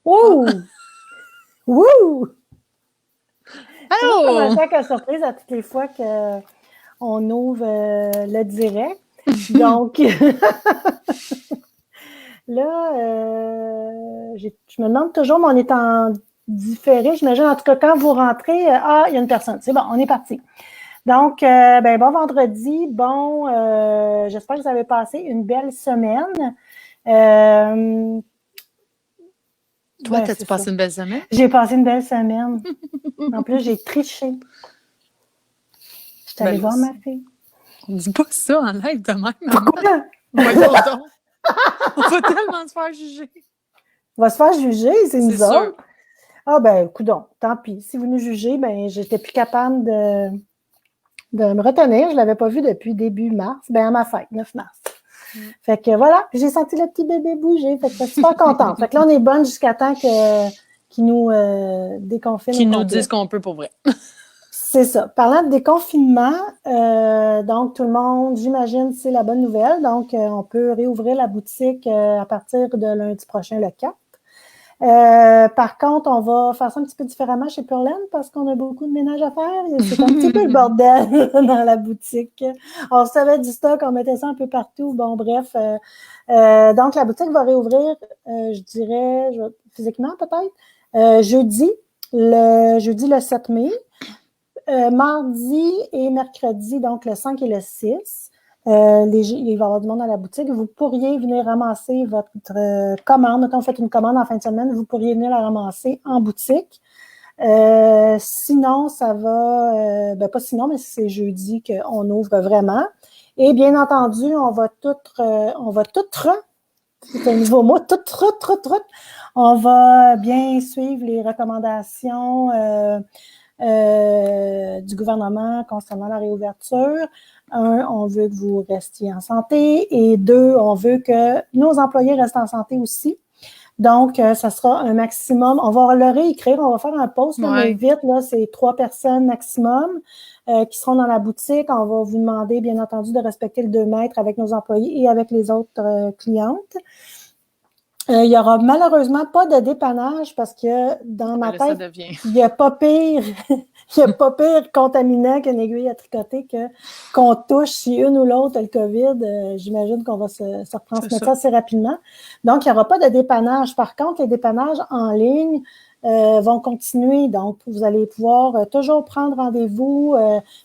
Wouh! Wouh! Toujours comme un Allô? sac à surprise à toutes les fois qu'on ouvre le direct. Donc, là, je me demande toujours, mais on est en différé. J'imagine, en tout cas, quand vous rentrez, il y a une personne. C'est bon, on est parti. Donc, bon vendredi. Bon, j'espère que vous avez passé une belle semaine. Toi, Ouais, t'as-tu c'est ça. passé une belle semaine? J'ai passé une belle semaine. En plus, j'ai triché. Je suis Ben allée là, voir ma fille. on dit pas ça en live de même, maman. Pourquoi? Voyons donc. On va tellement se faire juger. On va se faire juger, c'est C'est nous sûr. autres. Ah ben, coudonc, tant pis. Si vous nous jugez, ben, j'étais plus capable de me retenir. Je ne l'avais pas vu depuis début mars. Ben, à ma fête, 9 mars. Fait que voilà, j'ai senti le petit bébé bouger. Fait que je suis super contente. Fait que là, on est bonne jusqu'à temps qu'ils nous déconfinent Qui au nous disent complet. qu'on peut pour vrai. C'est ça. Parlant de déconfinement, donc tout le monde, j'imagine, c'est la bonne nouvelle. Donc, on peut réouvrir la boutique à partir de lundi prochain, le 4. Par contre, on va faire ça un petit peu différemment chez Purlaine parce qu'on a beaucoup de ménage à faire. C'est un petit peu le bordel dans la boutique. On savait du stock, on mettait ça un peu partout. Bon, bref. Donc, la boutique va réouvrir, je dirais, physiquement peut-être, jeudi le 7 mai. Mardi et mercredi, donc le 5 et le 6, il va y avoir du monde à la boutique. Vous pourriez venir ramasser votre commande. Mettons, vous faites une commande en fin de semaine, vous pourriez venir la ramasser en boutique. Sinon, ça va, pas sinon, mais c'est jeudi qu'on ouvre vraiment. Et bien entendu, on va tout, c'est un nouveau mot, tout, on va bien suivre les recommandations du gouvernement concernant la réouverture. Un, on veut que vous restiez en santé et deux, on veut que nos employés restent en santé aussi. Donc, ça sera un maximum. On va le réécrire, on va faire un post, là, mais vite, là, c'est 3 personnes maximum qui seront dans la boutique. On va vous demander, bien entendu, de respecter le 2 mètres avec nos employés et avec les autres clientes. Il n'y aura malheureusement pas de dépannage parce que dans ma Ben là, ça tête, devient. il n'y a pas pire, il y a pas pire contaminant qu'une aiguille à tricoter qu'on touche si une ou l'autre a le COVID. J'imagine qu'on va se C'est retransmettre ça. ça assez rapidement. Donc, il n'y aura pas de dépannage. Par contre, les dépannages en ligne vont continuer. Donc, vous allez pouvoir toujours prendre rendez-vous.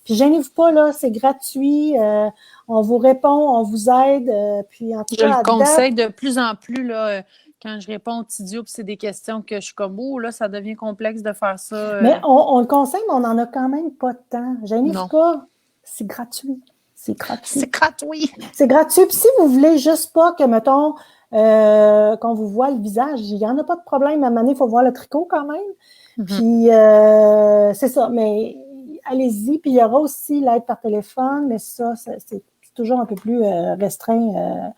Puis, gênez-vous pas, là, c'est gratuit. On vous répond, on vous aide. Puis, en tout Je le cas, à date, conseille de plus en plus, là, quand je réponds aux Tidio, puis c'est des questions que je suis comme, oh, là, ça devient complexe de faire ça. mais on le conseille, mais on n'en a quand même pas de temps. Gênez-vous Non. pas. C'est gratuit. C'est gratuit. C'est gratuit. C'est gratuit. Puis si vous voulez juste pas que, mettons, qu'on vous voit le visage, il n'y en a pas de problème. À un moment donné, il faut voir le tricot quand même. Puis c'est ça. Mais allez-y. Puis il y aura aussi l'aide par téléphone, mais ça, c'est toujours un peu plus restreint.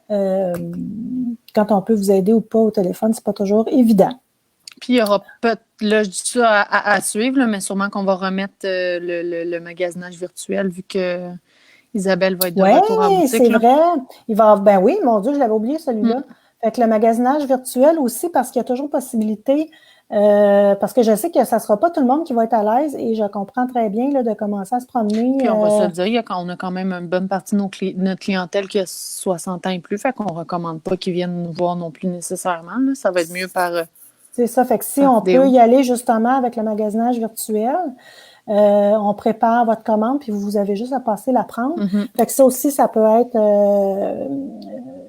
Quand on peut vous aider ou pas au téléphone, c'est pas toujours évident. Puis il y aura peut-être, là, je dis ça à suivre, là, mais sûrement qu'on va remettre le magasinage virtuel vu que Isabelle va être de Oui, retour en boutique, c'est là. vrai. Il va, ben oui, mon Dieu, je l'avais oublié celui-là. Mm. Fait que le magasinage virtuel aussi, parce qu'il y a toujours possibilité, parce que je sais que ça ne sera pas tout le monde qui va être à l'aise et je comprends très bien là, de commencer à se promener. Puis on va se le dire, on a quand même une bonne partie de notre clientèle qui a 60 ans et plus, fait qu'on ne recommande pas qu'ils viennent nous voir non plus nécessairement, là. Ça va être mieux C'est ça. Fait que si par on peut vidéo. y aller justement avec le magasinage virtuel, on prépare votre commande, puis vous avez juste à passer la prendre. Mm-hmm. Fait que ça aussi, ça peut être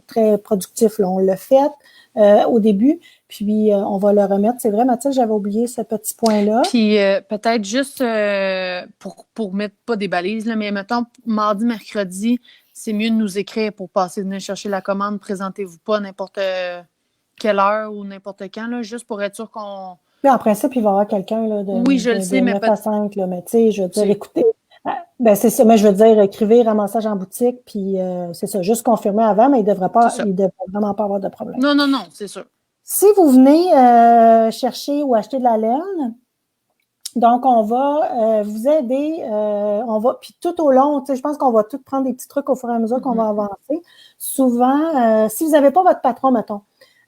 très productif. Là. On l'a fait au début, puis on va le remettre. C'est vrai, Mathilde, j'avais oublié ce petit point-là. Puis peut-être juste pour mettre pas des balises, là, mais mettons, mardi, mercredi, c'est mieux de nous écrire pour passer, venir chercher la commande. Présentez-vous pas n'importe quelle heure ou n'importe quand, là, juste pour être sûr qu'on. Puis en principe, il va y avoir quelqu'un là, Oui, je le de sais, mais 9 à 5, là, mais tu sais, je veux dire, c'est écoutez, ben c'est ça, mais je veux dire, écrivez ramassage en boutique, puis c'est ça, juste confirmer avant, mais ça. il devrait vraiment pas avoir de problème. Non, non, non, c'est sûr. Si vous venez chercher ou acheter de la laine, donc on va vous aider, puis tout au long, tu sais, je pense qu'on va tout prendre des petits trucs au fur et à mesure qu'on va avancer. Souvent, si vous n'avez pas votre patron, mettons,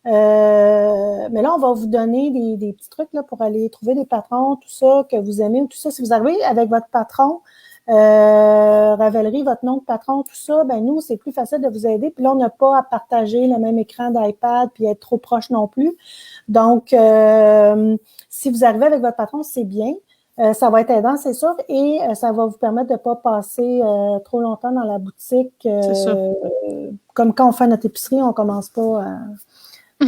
Mais là, on va vous donner des petits trucs là, pour aller trouver des patrons, tout ça, que vous aimez ou tout ça. Si vous arrivez avec votre patron, Ravelry, votre nom de patron, tout ça, ben nous, c'est plus facile de vous aider. Puis là, on n'a pas à partager le même écran d'iPad puis être trop proche non plus. Donc, si vous arrivez avec votre patron, c'est bien. Ça va être aidant, c'est sûr, et ça va vous permettre de ne pas passer trop longtemps dans la boutique. Comme quand on fait notre épicerie, on ne commence pas à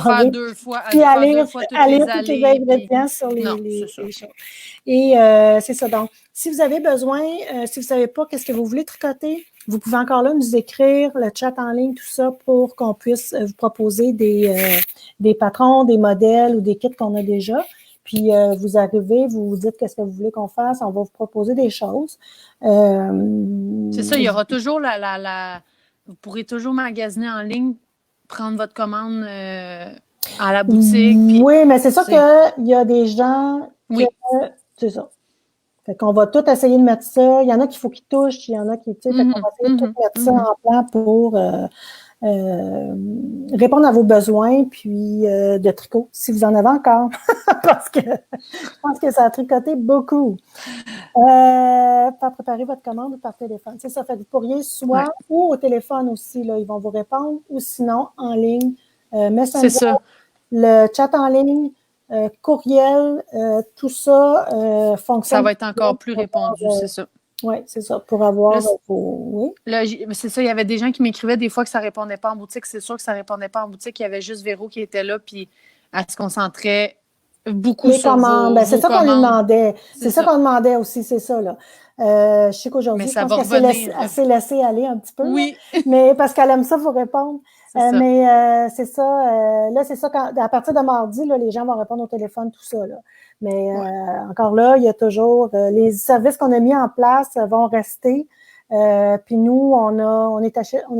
faire deux fois, puis à lire toutes tous les ingrédients ingrédients sur les choses. Et c'est ça. Donc, si vous avez besoin, si vous ne savez pas qu'est-ce que vous voulez tricoter, vous pouvez encore là nous écrire le chat en ligne, tout ça, pour qu'on puisse vous proposer des patrons, des modèles ou des kits qu'on a déjà. Puis vous arrivez, vous vous dites qu'est-ce que vous voulez qu'on fasse, on va vous proposer des choses. C'est ça, il y aura toujours vous pourrez toujours magasiner en ligne, prendre votre commande à la boutique. Puis, oui, mais c'est sûr qu'il y a des gens c'est ça. Fait qu'on va tout essayer de mettre ça. Il y en a qu'il faut qu'ils touchent, il y en a qui, tu sais, fait qu'on va essayer de tout mettre ça en plan pour répondre à vos besoins, puis de tricot, si vous en avez encore, parce que je pense que ça a tricoté beaucoup. Par préparer votre commande ou par téléphone. C'est ça, fait que vous pourriez soit ou au téléphone aussi, là, ils vont vous répondre, ou sinon en ligne, Messenger, le chat en ligne, courriel, tout ça fonctionne. Ça va être encore plus répandu, c'est ça. Oui, c'est ça, pour avoir Là, c'est ça, il y avait des gens qui m'écrivaient des fois que ça ne répondait pas en boutique. C'est sûr que ça ne répondait pas en boutique. Il y avait juste Véro qui était là, puis elle se concentrait beaucoup sur commandes. C'est ça qu'on lui demandait. C'est ça qu'on demandait aussi, c'est ça, là. Je sais qu'aujourd'hui, je pense qu'elle s'est laissée aller un petit peu. Oui. Là, mais parce qu'elle aime ça, vous répondre. Mais c'est ça. Là, c'est ça, à partir de mardi, là, les gens vont répondre au téléphone, tout ça. Là. Mais encore là, il y a toujours les services qu'on a mis en place vont rester. Puis nous, on est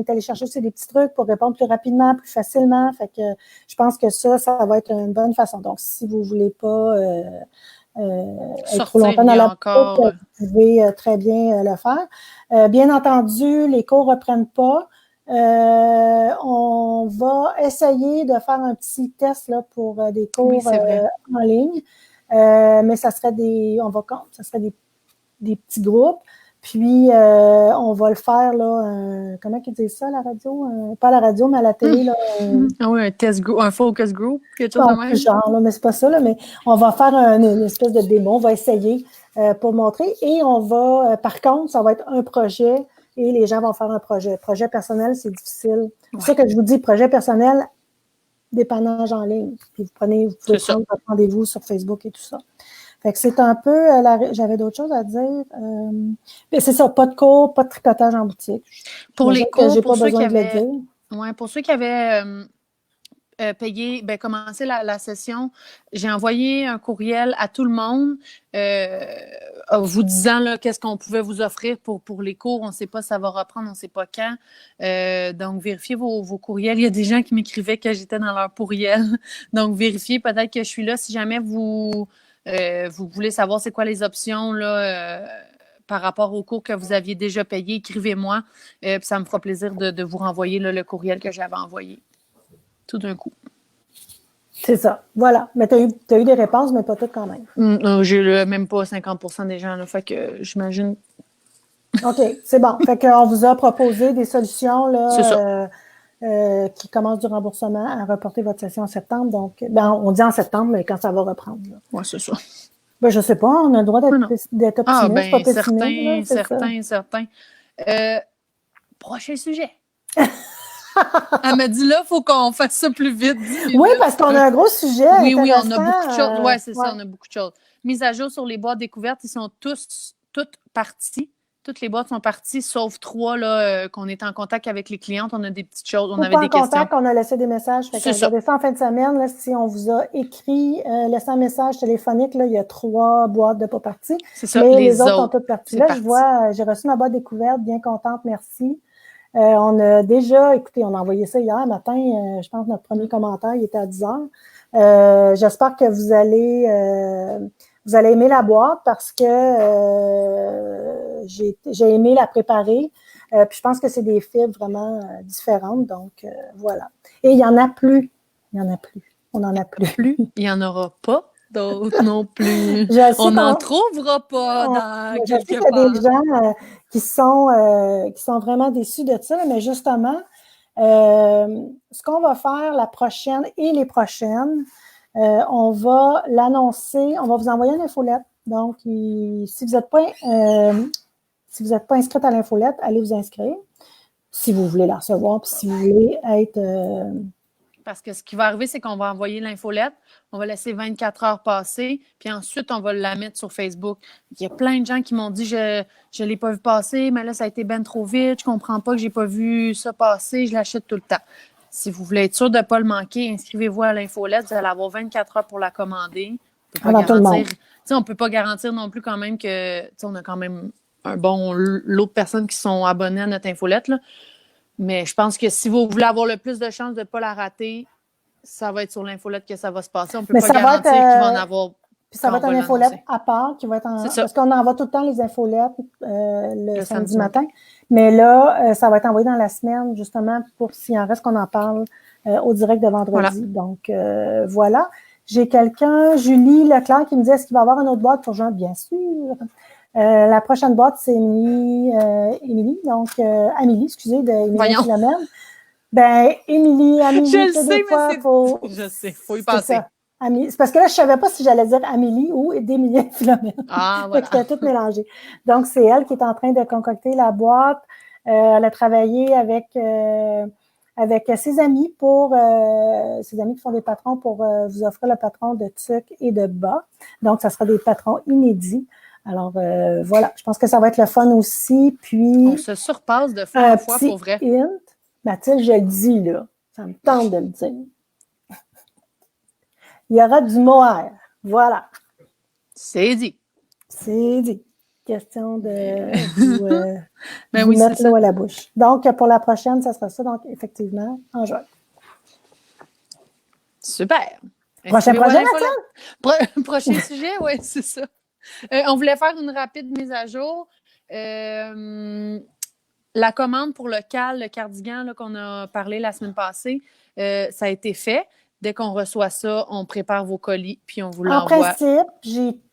allé chercher aussi des petits trucs pour répondre plus rapidement, plus facilement. Fait que je pense que ça va être une bonne façon. Donc, si vous voulez pas être trop longtemps dans la boutique, vous pouvez très bien le faire. Bien entendu, les cours reprennent pas. On va essayer de faire un petit test là, pour des cours en ligne. Mais ça serait des petits groupes. Puis, on va le faire, là, comment ils disent ça à la radio? Pas à la radio, mais à la télé. Là, oui, un focus group, quelque chose de même. Genre, là, mais c'est pas ça, là, mais on va faire une espèce de démo, on va essayer pour montrer. Et on va, par contre, ça va être un projet et les gens vont faire un projet. Projet personnel, c'est difficile. C'est ça que je vous dis, projet personnel, dépannage en ligne. Puis vous pouvez prendre votre rendez-vous sur Facebook et tout ça. Fait que c'est un peu, j'avais d'autres choses à dire. Mais c'est ça, pas de cours, pas de tricotage en boutique. Pour les cours, j'ai pas besoin de le dire. Ouais, pour ceux qui avaient payé, commencé la session, j'ai envoyé un courriel à tout le monde vous disant là, qu'est-ce qu'on pouvait vous offrir pour les cours. On ne sait pas si ça va reprendre, on ne sait pas quand. Donc, vérifiez vos courriels. Il y a des gens qui m'écrivaient que j'étais dans leur courriel. Donc, vérifiez peut-être que je suis là. Si jamais vous voulez savoir c'est quoi les options là, par rapport au cours que vous aviez déjà payé, écrivez-moi. Puis ça me fera plaisir de vous renvoyer là, le courriel que j'avais envoyé. Tout d'un coup. C'est ça. Voilà. Mais tu as eu des réponses, mais pas toutes quand même. J'ai même pas 50% des gens. Là, fait que j'imagine. OK, c'est bon. Fait qu'on vous a proposé des solutions là, qui commencent du remboursement à reporter votre session en septembre. Donc, on dit en septembre, mais quand ça va reprendre. Oui, c'est ça. Je ne sais pas, on a le droit d'être optimiste, pas pessimiste. Certain. Prochain sujet. Elle m'a dit là, il faut qu'on fasse ça plus vite. Oui, parce qu'on a un gros sujet. Oui, on a beaucoup de choses. Oui, c'est ça, on a beaucoup de choses. Mise à jour sur les boîtes découvertes, ils sont toutes parties. Toutes les boîtes sont parties, sauf 3 là, qu'on est en contact avec les clientes. On a des petites choses, on avait des questions. Contact, on a laissé des messages. Fait regardez ça en fin de semaine. Là, si on vous a écrit, laissé un message téléphonique, là, il y a 3 boîtes de pas parties. C'est ça. Mais les autres sont toutes parties. Là, je vois, j'ai reçu ma boîte découverte, bien contente, merci. On a déjà, écoutez, on a envoyé ça hier matin. Je pense que notre premier commentaire, il était à 10 heures. J'espère que vous allez aimer la boîte parce que j'ai aimé la préparer. Puis je pense que c'est des fibres vraiment différentes. Donc, voilà. Et il n'y en a plus. Il n'y en a plus. On n'en a plus. Il n'y en aura pas d'autres non plus. Je sais On n'en trouvera pas dans je sais qu'il quelque y a des part. gens qui sont vraiment déçus de ça, mais justement, ce qu'on va faire la prochaine et les prochaines, on va l'annoncer, on va vous envoyer une infolette. Donc, si vous n'êtes pas inscrite à l'infolette, allez vous inscrire si vous voulez la recevoir, puis si vous voulez être... Parce que ce qui va arriver, c'est qu'on va envoyer l'infolette, on va laisser 24 heures passer, puis ensuite, on va la mettre sur Facebook. Il y a plein de gens qui m'ont dit « Je ne l'ai pas vu passer, mais là, ça a été ben trop vite, je ne comprends pas que je n'ai pas vu ça passer, je l'achète tout le temps. » Si vous voulez être sûr de ne pas le manquer, inscrivez-vous à l'infolette, vous allez avoir 24 heures pour la commander. On ne peut pas garantir non plus quand même que on a quand même un bon lot de personnes qui sont abonnées à notre infolette, là. Mais je pense que si vous voulez avoir le plus de chances de ne pas la rater, ça va être sur l'infolette que ça va se passer. On ne peut pas garantir qu'il va en avoir. Puis ça va être une infolette à part qui va être parce qu'on envoie tout le temps les infolettes le samedi matin. Mais là, ça va être envoyé dans la semaine, justement, pour s'il en reste qu'on en parle au direct de vendredi. Voilà. Donc, voilà. J'ai quelqu'un, Julie Leclerc, qui me dit est-ce qu'il va y avoir une autre boîte pour Jean? Bien sûr. La prochaine boîte, c'est Amélie, excusez, d'Émilie Philomène. Ben, Amélie, je sais, des fois, je sais, faut y passer. C'est parce que là, je savais pas si j'allais dire Amélie ou d'Émilie Philomène. Ah, voilà. C'était tout mélangé. Donc, c'est elle qui est en train de concocter la boîte. Elle a travaillé avec ses amis ses amis qui sont des patrons pour vous offrir le patron de tuc et de bas. Donc, ça sera des patrons inédits. Alors, voilà, je pense que ça va être le fun aussi. Puis, on se surpasse de fois en fois, pour vrai. Mathilde, je le dis, là, ça me tente de le dire. Il y aura du mohair. Voilà. C'est dit. C'est dit. Question de ben vous mettre l'eau à la bouche. Donc, pour la prochaine, ça sera ça. Donc, effectivement, en juin. Super. Prochain projet, Mathilde? Prochain sujet, oui, c'est ça. On voulait faire une rapide mise à jour. La commande pour le cardigan là, qu'on a parlé la semaine passée, ça a été fait. Dès qu'on reçoit ça, on prépare vos colis puis on vous l'envoie. En principe,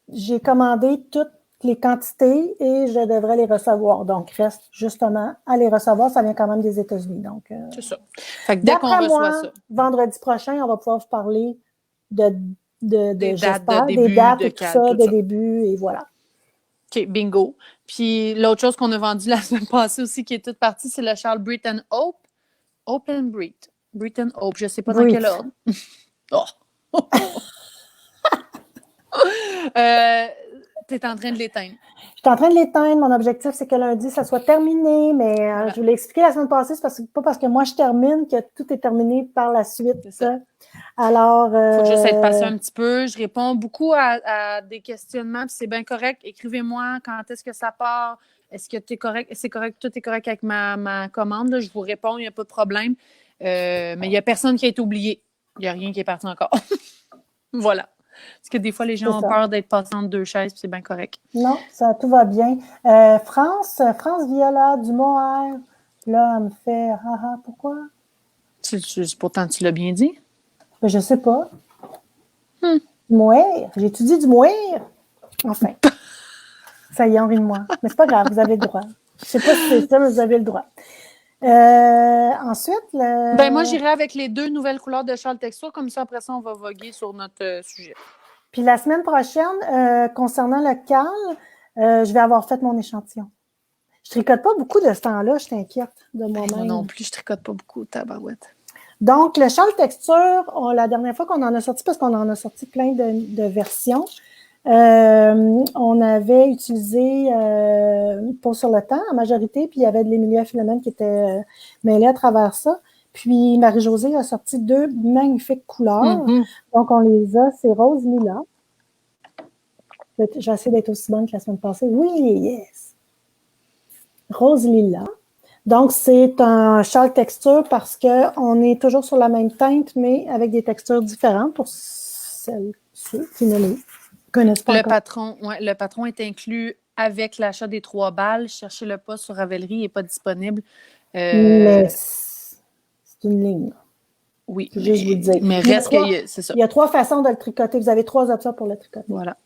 j'ai commandé toutes les quantités et je devrais les recevoir. Donc, reste justement à les recevoir. Ça vient quand même des États-Unis. Donc, c'est ça. Fait que dès qu'on reçoit ça. Vendredi prochain, on va pouvoir vous parler des dates de et tout ça, de début, et voilà. OK, bingo. Puis l'autre chose qu'on a vendue la semaine passée aussi, qui est toute partie, c'est le Charles Brit & Hope. Open Brit. Brit & Hope, je ne sais pas dans quel ordre. Oh! Tu es en train de l'éteindre. Je suis en train de l'éteindre. Mon objectif, c'est que lundi, ça soit terminé, mais voilà. Je vous l'ai expliqué la semaine passée, c'est pas parce que moi, je termine que tout est terminé par la suite. C'est ça. Alors, faut juste être patient un petit peu. Je réponds beaucoup à des questionnements, puis c'est bien correct. Écrivez-moi quand est-ce que ça part. Est-ce que tu es correct? C'est correct, tout est correct avec ma commande. Là. Je vous réponds, il n'y a pas de problème. Mais il n'y a personne qui a été oublié. Il n'y a rien qui est parti encore. Voilà. Parce que des fois, les gens ont peur d'être passés entre deux chaises, puis c'est bien correct. Non, tout va bien. France Viola du mohair, là, elle me fait pourquoi? Pourtant, tu l'as bien dit. Je sais pas. Du mohair. J'ai-tu dit du mohair? Enfin. Ça y est, on rit de moi. Mais c'est pas grave, vous avez le droit. Je sais pas si c'est ça, mais vous avez le droit. Ensuite, moi, j'irai avec les 2 nouvelles couleurs de Charles Texture. Comme ça, après ça, on va voguer sur notre sujet. Puis la semaine prochaine, concernant le cal, je vais avoir fait mon échantillon. Je tricote pas beaucoup de ce temps-là, je t'inquiète de moi-même. Moi non plus, je tricote pas beaucoup, tabarouette. Donc, le Charles Texture, la dernière fois qu'on en a sorti, parce qu'on en a sorti plein de versions, on avait utilisé Peau sur le temps en majorité, puis il y avait de l'Émilie Philomène qui était mêlée à travers ça. Puis Marie-Josée a sorti 2 magnifiques couleurs. Donc, on les a, c'est rose lilas. J'essaie d'être aussi bonne que la semaine passée. Oui, yes! Rose lilas. Donc, c'est un châle texture parce qu'on est toujours sur la même teinte, mais avec des textures différentes pour ceux qui ne les connaissent pas encore. Le patron est inclus avec l'achat des 3 balles, cherchez-le pas sur Ravelry, il n'est pas disponible. Mais c'est une ligne. Oui, je vais juste vous dire. mais reste que c'est ça. Il y a 3 façons de le tricoter. Vous avez 3 options pour le tricoter. Voilà.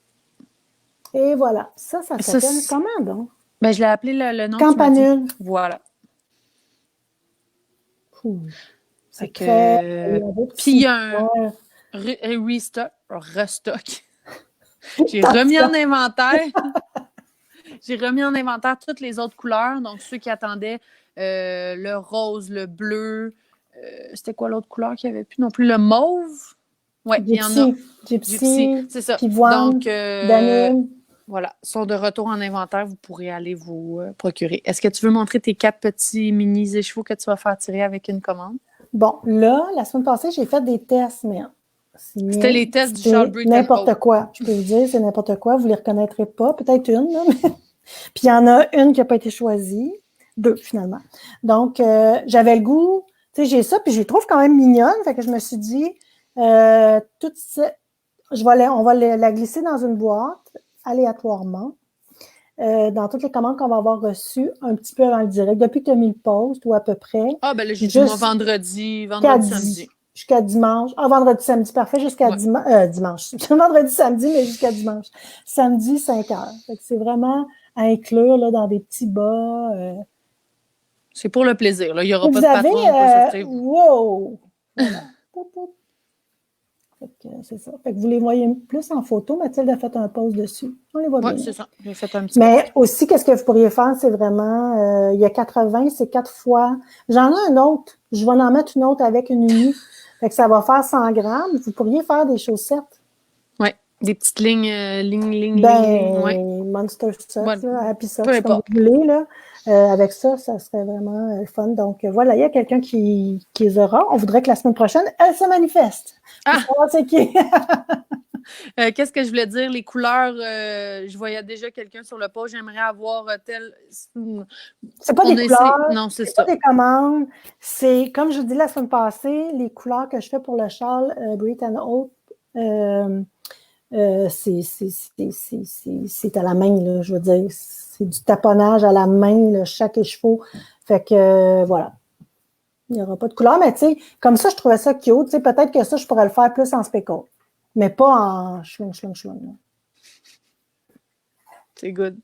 Et voilà. Ça s'appelle comment donc? Ben, je l'ai appelé le nom Campanule. que tu m'as dit. Voilà. C'est très... Puis il y a un restock. J'ai remis en inventaire. J'ai remis en inventaire toutes les autres couleurs. Donc, ceux qui attendaient le rose, le bleu. C'était quoi l'autre couleur qu'il n'y avait plus non plus? Le mauve. Oui, il y en a. Gypsy, c'est ça. Pivoine, donc, Danube. Voilà, sont de retour en inventaire. Vous pourrez aller vous procurer. Est-ce que tu veux montrer tes 4 petits mini échevaux que tu vas faire tirer avec une commande? Bon, là, la semaine passée, j'ai fait des tests, mais c'était les tests du Charles Britain. N'importe quoi. Je peux vous dire, c'est n'importe quoi. Vous ne les reconnaîtrez pas. Peut-être une, là, mais... Puis il y en a une qui n'a pas été choisie. 2, finalement. Donc, j'avais le goût. Tu sais, j'ai ça, puis je les trouve quand même mignonne. Fait que je me suis dit, on va la glisser dans une boîte aléatoirement. Dans toutes les commandes qu'on va avoir reçues un petit peu avant le direct, depuis que tu as mis le post ou à peu près. Ah, ben là, j'ai dit moi vendredi, samedi. Jusqu'à dimanche. Ah, vendredi, samedi, parfait, jusqu'à dimanche. Vendredi, samedi, mais jusqu'à dimanche. Samedi, 5 heures. Fait que c'est vraiment à inclure là, dans des petits bas. C'est pour le plaisir. Là. Il n'y aura pas de patron. Wow! Voilà. C'est ça. Fait que vous les voyez plus en photo. Mathilde a fait un post dessus. On les voit bien. Oui, c'est ça. J'ai fait un petit Mais post. Aussi, qu'est-ce que vous pourriez faire, c'est vraiment, il y a 80, c'est 4 fois. J'en ai un autre. Je vais en mettre une autre avec une unie. Fait que ça va faire 100 grammes. Vous pourriez faire des chaussettes. Oui, des petites lignes, ouais. Monster Socks, Happy Socks, comme vous voulez, là. Avec ça serait vraiment fun. Donc, voilà, il y a quelqu'un qui les aura. On voudrait que la semaine prochaine, elle se manifeste. Ah! C'est qui? Qu'est-ce que je voulais dire? Les couleurs, je voyais déjà quelqu'un sur le post. J'aimerais avoir tel... C'est pas des couleurs. Non, c'est pas des commandes. C'est, comme je vous dis la semaine passée, les couleurs que je fais pour le châle Britain Hope, c'est à la main, là, je veux dire. C'est du taponnage à la main, là, chaque écheveau. Fait que, voilà. Il n'y aura pas de couleur, mais tu sais, comme ça, je trouvais ça cute. Tu sais, peut-être que ça, je pourrais le faire plus en speckle, mais pas en chlung. C'est good.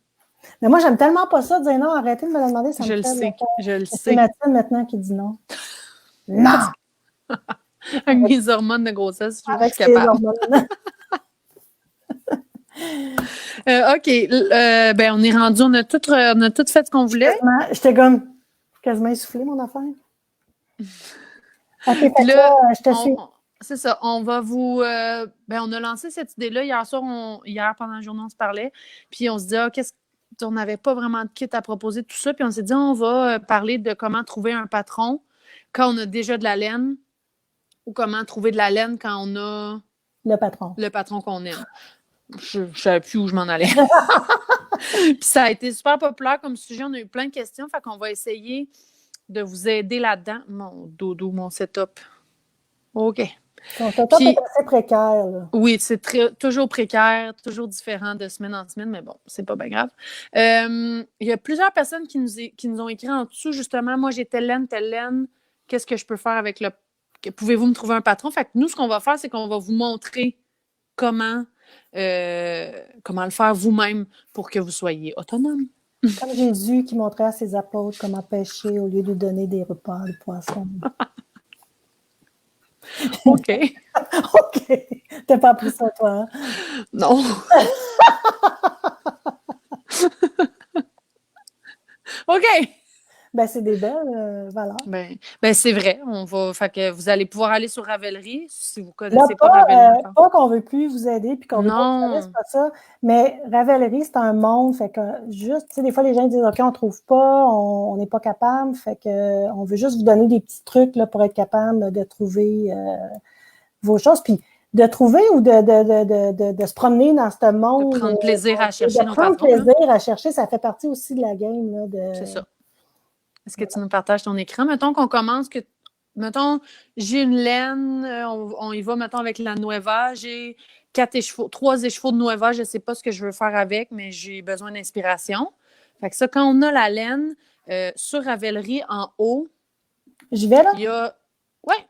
Mais moi, j'aime tellement pas ça, dire non, arrêtez de me le demander. Ça je le sais, je le sais. C'est Mathilde maintenant qui dit non. Non! Avec mes hormones de grossesse, je suis capable. OK. Ben, on est rendu, on a tout fait ce qu'on voulait. J'étais comme quasiment essoufflée, mon affaire. OK, là, je te suis. C'est ça. On va vous... on a lancé cette idée-là. Hier soir, hier, pendant la journée, on se parlait. Puis on se dit, on n'avait pas vraiment de kit à proposer, tout ça. Puis on s'est dit, on va parler de comment trouver un patron quand on a déjà de la laine ou comment trouver de la laine quand on a... Le patron. Le patron qu'on aime. Je ne savais plus où je m'en allais. Puis ça a été super populaire comme sujet. On a eu plein de questions. Fait qu'on va essayer de vous aider là-dedans. Mon dodo, mon setup. OK. Ton setup est assez précaire. Là. Oui, c'est toujours précaire, toujours différent de semaine en semaine, mais bon, c'est pas bien grave. Il y a plusieurs personnes qui nous ont écrit en dessous, justement, moi j'ai telle laine, qu'est-ce que je peux faire avec le... Pouvez-vous me trouver un patron? Fait que nous, ce qu'on va faire, c'est qu'on va vous montrer comment le faire vous-même pour que vous soyez autonome. Comme Jésus qui montrait à ses apôtres comment pêcher au lieu de donner des repas de poissons. OK. OK. T'as pas appris ça, toi, hein? Non. OK. Ben, c'est des belles valeurs. Ben, c'est vrai. Fait que vous allez pouvoir aller sur Ravelry si vous connaissez pas Ravelry. Pas qu'on veut plus vous aider puis qu'on veut pas vous aider, c'est pas ça. Mais Ravelry, c'est un monde. Fait que juste, tu sais, des fois, les gens disent OK, on trouve pas, on n'est pas capable. Fait que on veut juste vous donner des petits trucs là, pour être capable de trouver vos choses. Puis de trouver ou de se promener dans ce monde. De prendre plaisir à chercher nos patrons. De prendre plaisir à chercher, ça fait partie aussi de la game. Là, C'est ça. Est-ce que tu nous partages ton écran? Mettons qu'on commence, que mettons, j'ai une laine, on y va, mettons, avec la Nueva, j'ai 3 écheveaux de Nueva, je ne sais pas ce que je veux faire avec, mais j'ai besoin d'inspiration. Fait que ça, quand on a la laine, sur Ravelry, en haut, Je vais là? il y a... Ouais,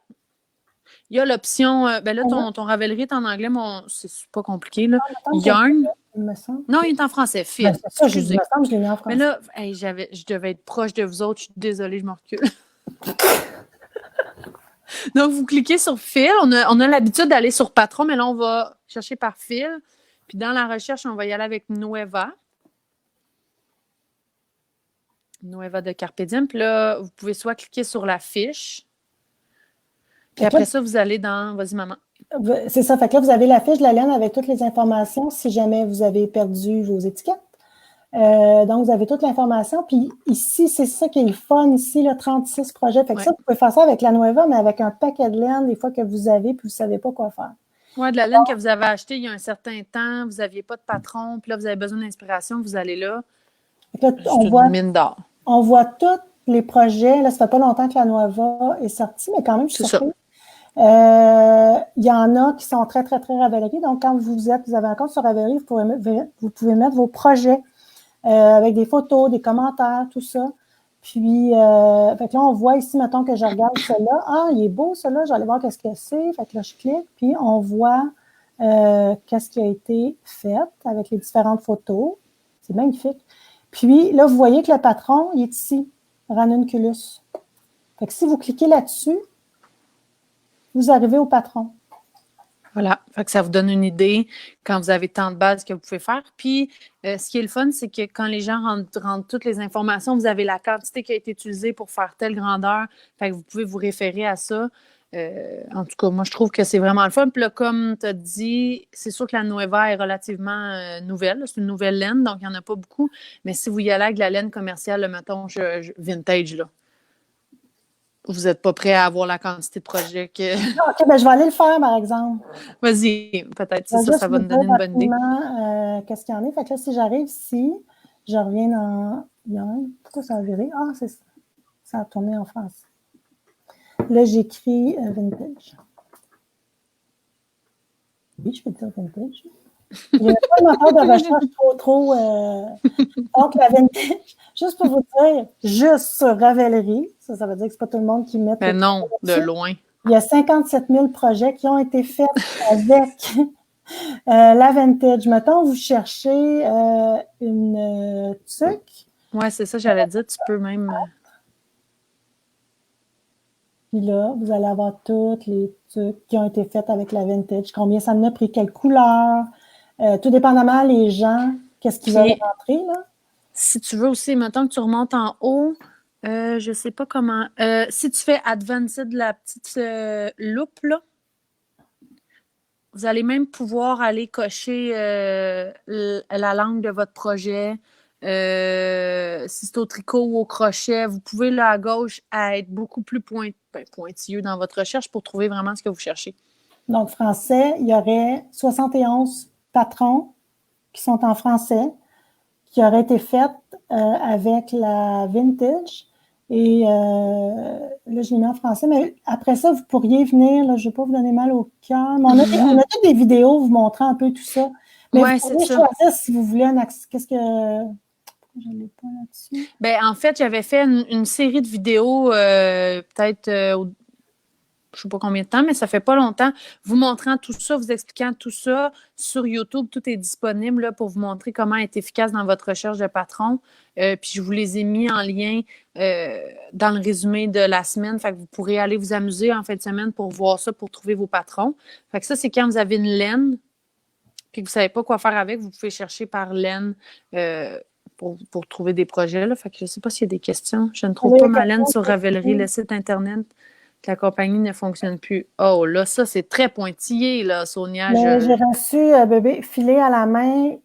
il y a l'option... ben là, Mhm. ton Ravelry est en anglais, mais c'est pas compliqué, là. Attends que Yarn. il me semble. Non, il est en français. Ben, Fil. c'est ça, il me Excusez. semble que je l'ai mis en Mais français. là, hey, je devais être proche de vous autres. Je suis désolée, je m'en recule. Donc, vous cliquez sur fil. On a l'habitude d'aller sur patron, mais là, on va chercher par fil. Puis dans la recherche, on va y aller avec Nueva. Nueva de Carpe Diem. Puis là, vous pouvez soit cliquer sur la fiche. Puis Fait que là, après ça, vous allez dans... Vas-y, maman. c'est ça. Fait que là, vous avez la fiche de la laine avec toutes les informations si jamais vous avez perdu vos étiquettes. Donc, vous avez toute l'information. Puis ici, c'est ça qui est le fun ici, là, 36 projets. Fait que Ouais. ça, vous pouvez faire ça avec la Nueva, mais avec un paquet de laine, des fois que vous avez, puis vous ne savez pas quoi faire. Ouais, de la laine que vous avez achetée il y a un certain temps, vous n'aviez pas de patron, puis là, vous avez besoin d'inspiration, vous allez là. Fait que là, C'est une mine d'or. on voit tous les projets. Là, ça fait pas longtemps que la Nueva est sortie, mais quand même, je suis surprise. Il y en a qui sont très, très, très Ravelry. Donc, quand vous avez un compte sur Ravelry, vous pouvez mettre vos projets avec des photos, des commentaires, tout ça. Puis, fait que là, on voit ici, mettons que je regarde celui-là. Ah, il est beau, celui-là. J'allais voir qu'est-ce que c'est. Fait que là, je clique. Puis, on voit qu'est-ce qui a été fait avec les différentes photos. C'est magnifique. Puis, là, vous voyez que le patron, il est ici, Ranunculus. Fait que si vous cliquez là-dessus, vous arrivez au patron. Voilà. Fait que ça vous donne une idée quand vous avez tant de bases que vous pouvez faire. Puis, ce qui est le fun, c'est que quand les gens rentrent toutes les informations, vous avez la quantité qui a été utilisée pour faire telle grandeur. Fait que vous pouvez vous référer à ça. En tout cas, moi, je trouve que c'est vraiment le fun. Puis là, comme tu as dit, c'est sûr que la Nueva est relativement nouvelle. C'est une nouvelle laine, donc il n'y en a pas beaucoup. Mais si vous y allez avec la laine commerciale, mettons, vintage, là, vous n'êtes pas prêt à avoir la quantité de projets que... OK, ben je vais aller le faire, par exemple. Vas-y, peut-être, c'est ça va nous donner une bonne idée. Qu'est-ce qu'il y en a? Fait que là, si j'arrive ici, je reviens dans Yarn. Pourquoi ça a viré? Ah, c'est ça. Ça a tourné en France. Là, j'écris vintage. Oui, je peux dire vintage. Il n'y a pas de moteur de recherche trop. Donc, la vintage, juste pour vous dire, juste sur Ravelry, ça veut dire que ce n'est pas tout le monde qui met. Ben non, de loin. Il y a 57 000 projets qui ont été faits avec la vintage. Mettons, vous cherchez une tuque. Oui, c'est ça, j'allais dire. Tu peux même. Puis là, vous allez avoir toutes les tuques qui ont été faites avec la vintage. Combien ça en a pris, quelle couleur. Tout dépendamment, les gens, qu'est-ce qu'ils veulent rentrer, là. Si tu veux aussi, mettons que tu remontes en haut, je ne sais pas comment. Si tu fais Advanced, la petite loupe, là, vous allez même pouvoir aller cocher la langue de votre projet. Si c'est au tricot ou au crochet, vous pouvez là à gauche être beaucoup plus pointilleux dans votre recherche pour trouver vraiment ce que vous cherchez. Donc, français, il y aurait 71 patrons qui sont en français, qui auraient été faits avec la vintage. Et là, je l'ai mis en français. Mais après ça, vous pourriez venir, là, je ne vais pas vous donner mal au cœur. Mais on a toutes des vidéos vous montrant un peu tout ça. Mais vous pouvez choisir si vous voulez un accès. Qu'est-ce que... Je ne l'ai pas là-dessus. Ben, en fait, j'avais fait une série de vidéos, peut-être, je ne sais pas combien de temps, mais ça fait pas longtemps, vous montrant tout ça, vous expliquant tout ça. Sur YouTube, tout est disponible là, pour vous montrer comment être efficace dans votre recherche de patron. Puis je vous les ai mis en lien dans le résumé de la semaine. Fait que vous pourrez aller vous amuser en fin de semaine pour voir ça, pour trouver vos patrons. Fait que ça, c'est quand vous avez une laine puis que vous ne savez pas quoi faire avec, vous pouvez chercher par laine pour trouver des projets. Là. Fait que je ne sais pas s'il y a des questions. Je ne trouve pas ma laine sur Ravelry, le site Internet. La compagnie ne fonctionne plus. Oh, là, ça, c'est très pointillé, là, Sonia. J'ai reçu, bébé, filet à la main.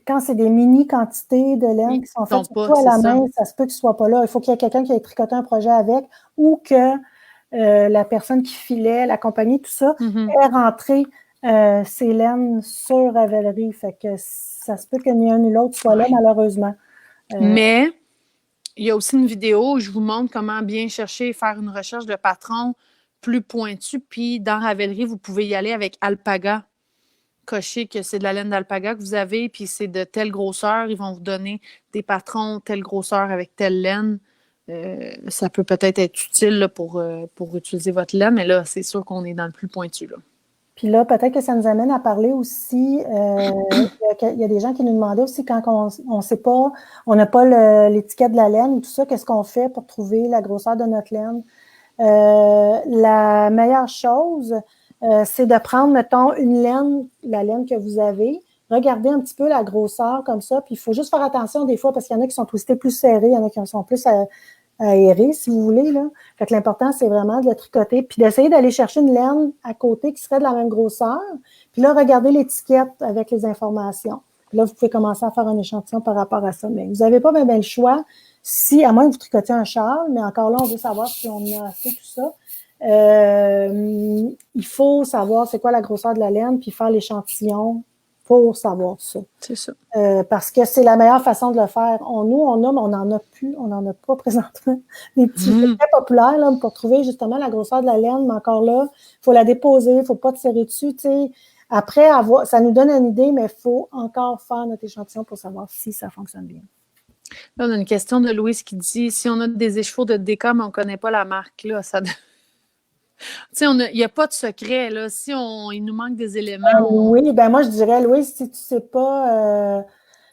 Quand c'est des mini-quantités de laine qui sont faites surtout à la main, ça se peut qu'il ne soit pas là. Il faut qu'il y ait quelqu'un qui ait tricoté un projet avec ou que la personne qui filait, la compagnie, tout ça, ait rentré ses laines sur Ravelry. Fait que ça se peut que ni un ni l'autre soit là, malheureusement. Mais il y a aussi une vidéo où je vous montre comment bien chercher et faire une recherche de patron plus pointue. Puis dans Ravelry, vous pouvez y aller avec alpaga. Cocher que c'est de la laine d'alpaga que vous avez, puis c'est de telle grosseur. Ils vont vous donner des patrons telle grosseur avec telle laine. Ça peut peut-être être utile là, pour utiliser votre laine, mais là, c'est sûr qu'on est dans le plus pointu. Là. Puis là, peut-être que ça nous amène à parler aussi, il y a des gens qui nous demandaient aussi quand on sait pas, on n'a pas l'étiquette de la laine ou tout ça, qu'est-ce qu'on fait pour trouver la grosseur de notre laine? La meilleure chose, c'est de prendre, mettons, une laine, la laine que vous avez, regardez un petit peu la grosseur comme ça, puis il faut juste faire attention des fois parce qu'il y en a qui sont twistés plus serrés, il y en a qui sont plus aérés, si vous voulez, là. Fait que l'important, c'est vraiment de le tricoter, puis d'essayer d'aller chercher une laine à côté qui serait de la même grosseur, puis là, regardez l'étiquette avec les informations. Puis là, vous pouvez commencer à faire un échantillon par rapport à ça, mais vous n'avez pas bien le choix, si, à moins que vous tricotiez un châle, mais encore là, on veut savoir si on a assez tout ça. Il faut savoir c'est quoi la grosseur de la laine, puis faire l'échantillon pour savoir ça. C'est ça. Parce que c'est la meilleure façon de le faire. Nous, on a, mais on n'en a plus, on n'en a pas présentement. Des petits jeux très populaires là, pour trouver justement la grosseur de la laine, mais encore là, il faut la déposer, il ne faut pas tirer dessus. T'sais. Après, ça nous donne une idée, mais il faut encore faire notre échantillon pour savoir si ça fonctionne bien. Là, on a une question de Louise qui dit si on a des écheveaux de déca, mais on ne connaît pas la marque, là, ça. Il n'y a pas de secret, là. Si il nous manque des éléments. Oui, ben moi, je dirais, Louise, si tu ne sais pas.